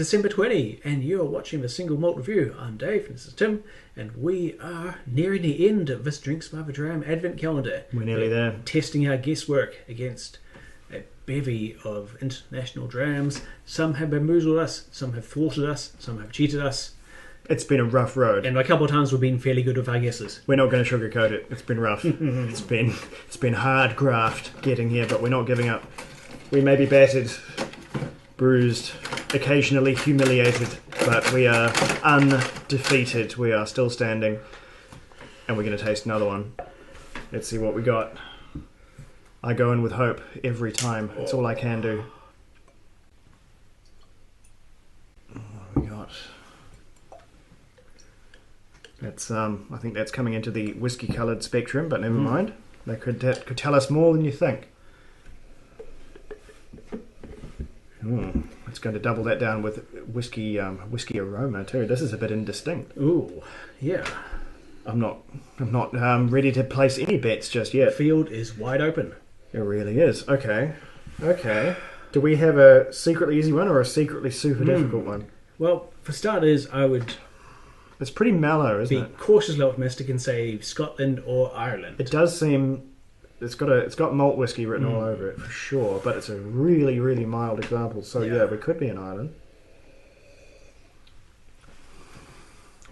December 20, and you're watching the Single Malt Review. I'm Dave, and this is Tim, and we are nearing the end of this Drinks by the Dram Advent Calendar. We're nearly there. Testing our guesswork against a bevy of international drams. Some have bamboozled us, some have thwarted us, some have cheated us. It's been a rough road. And a couple of times we've been fairly good with our guesses. We're not going to sugarcoat it. It's been rough. it's been hard graft getting here, but we're not giving up. We may be battered, bruised, occasionally humiliated, but we are undefeated. We are still standing, and we're going to taste another one. Let's see what we got. I go in with hope every time. It's all I can do. What have we got? That's I think that's coming into the whiskey-coloured spectrum, but never mind. That could tell us more than you think. It's going to double that down with whiskey aroma too. This is a bit indistinct. Ooh, yeah. I'm not ready to place any bets just yet. The field is wide open. It really is. Okay. Do we have a secretly easy one or a secretly super difficult one? Well, for starters, I would It's pretty mellow, isn't be it? cautiously optimistic and say Scotland or Ireland. It does seem it's got malt whiskey written all over it for sure, but it's a really, really mild example. So yeah, we could be in Ireland.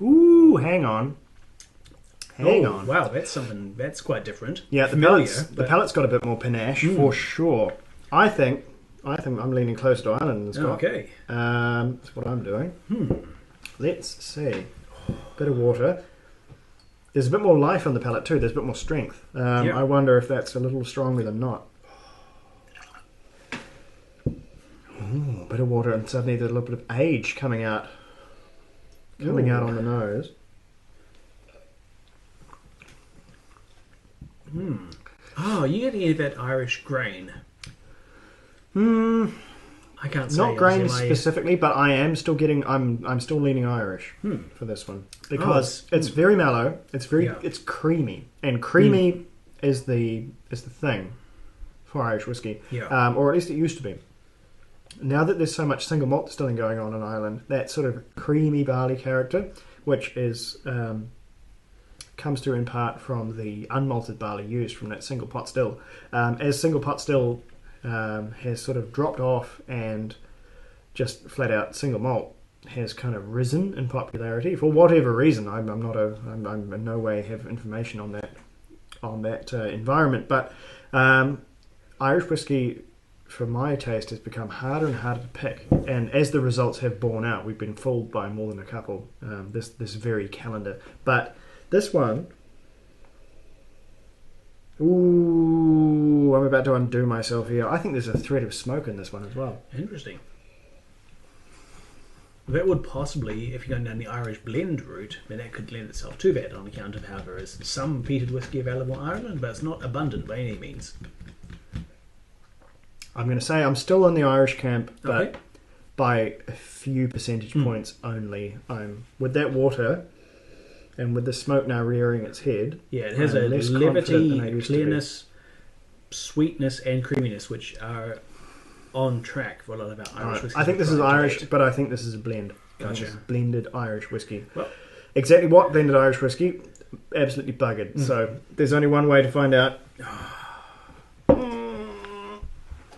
Ooh, hang on. Wow, that's quite different. Yeah, Familiar, the palate's got a bit more panache for sure. I think I'm leaning close to Ireland than Scott. Okay. That's what I'm doing. Let's see. Bit of water. There's a bit more life on the palate too. There's a bit more strength. I wonder if that's a little stronger than not. Ooh, bit of water, and suddenly there's a little bit of age coming out on the nose. Oh, you're getting that Irish grain. I can't say. Not grain specifically, but I am still getting. I'm still leaning Irish for this one because it's very mellow. It's creamy, and creamy is the thing for Irish whiskey, or at least it used to be. Now that there's so much single malt distilling going on in Ireland, that sort of creamy barley character, which is comes through in part from the unmalted barley used from that single pot still. As single pot still has sort of dropped off and just flat out single malt has kind of risen in popularity for whatever reason. I'm in no way have information on that environment, but Irish whiskey, for my taste, has become harder and harder to pick, and as the results have borne out, we've been fooled by more than a couple this very calendar. But this one, ooh, I'm about to undo myself here. I think there's a thread of smoke in this one as well. Interesting. That would possibly, if you're going down the Irish blend route, then that could lend itself to that on account of how there is some peated whiskey available in Ireland, but it's not abundant by any means. I'm going to say I'm still in the Irish camp, but by a few percentage points only. I'm with that water and with the smoke now rearing its head. Yeah, it has a levity, clearness, sweetness, and creaminess, which are on track for a lot of our Irish whiskey. I think this is Irish, but I think this is a blend. Gotcha. This is blended Irish whiskey. Well, exactly what blended Irish whiskey? Absolutely buggered. So there's only one way to find out.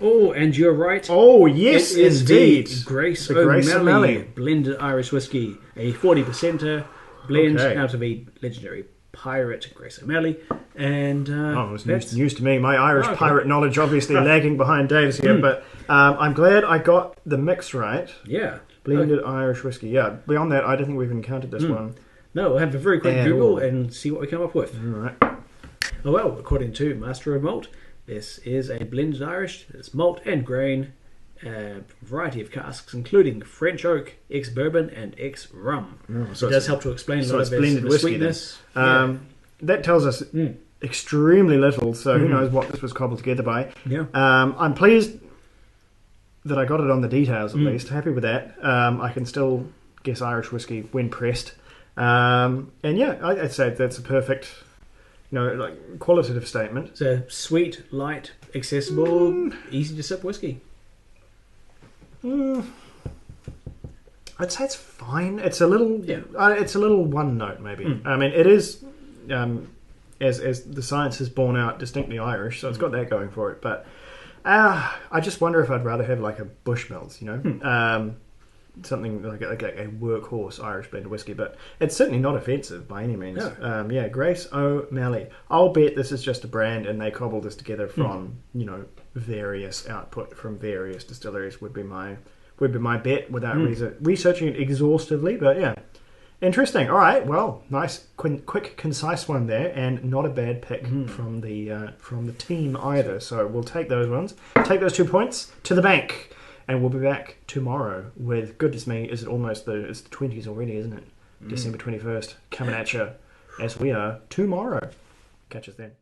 Oh, and you're right. Oh, yes, it is indeed. The Grace O'Malley O'Malley blended Irish whiskey, a 40%er blend out of a legendary pirate, Grace O'Malley. And it was news to me. My Irish pirate knowledge obviously lagging behind Dave's here, but I'm glad I got the mix right. Yeah. Blended Irish whiskey. Yeah, beyond that, I don't think we've encountered this one. No, we'll have a very quick Google and see what we come up with. All right. Oh, well, according to Master of Malt, this is a blended Irish. It's malt and grain, a variety of casks, including French oak, ex-bourbon, and ex-rum. So it does help to explain a lot of the sweetness. That tells us extremely little, so who knows what this was cobbled together by. Yeah. I'm pleased that I got it on the details, at least. Happy with that. I can still guess Irish whiskey when pressed. And yeah, I'd say that's a perfect... qualitative statement. It's a sweet, light, accessible, easy to sip whiskey. I'd say it's fine. It's a little, Yeah. it's a little one note maybe. I mean, it is, as the science has borne out, distinctly Irish, so it's got that going for it. But I just wonder if I'd rather have like a Bushmills, something like a workhorse Irish blend of whiskey. But it's certainly not offensive by any means. No. Grace O'Malley. I'll bet this is just a brand, and they cobbled this together from various output from various distilleries. Would be my bet without researching it exhaustively. But yeah. Interesting. All right. Well, nice, quick, concise one there, and not a bad pick from the team either. So we'll take those ones. Take those 2 points to the bank, and we'll be back tomorrow with, goodness me, it's the 20s already, isn't it? December 21st, coming at you as we are tomorrow. Catch us then.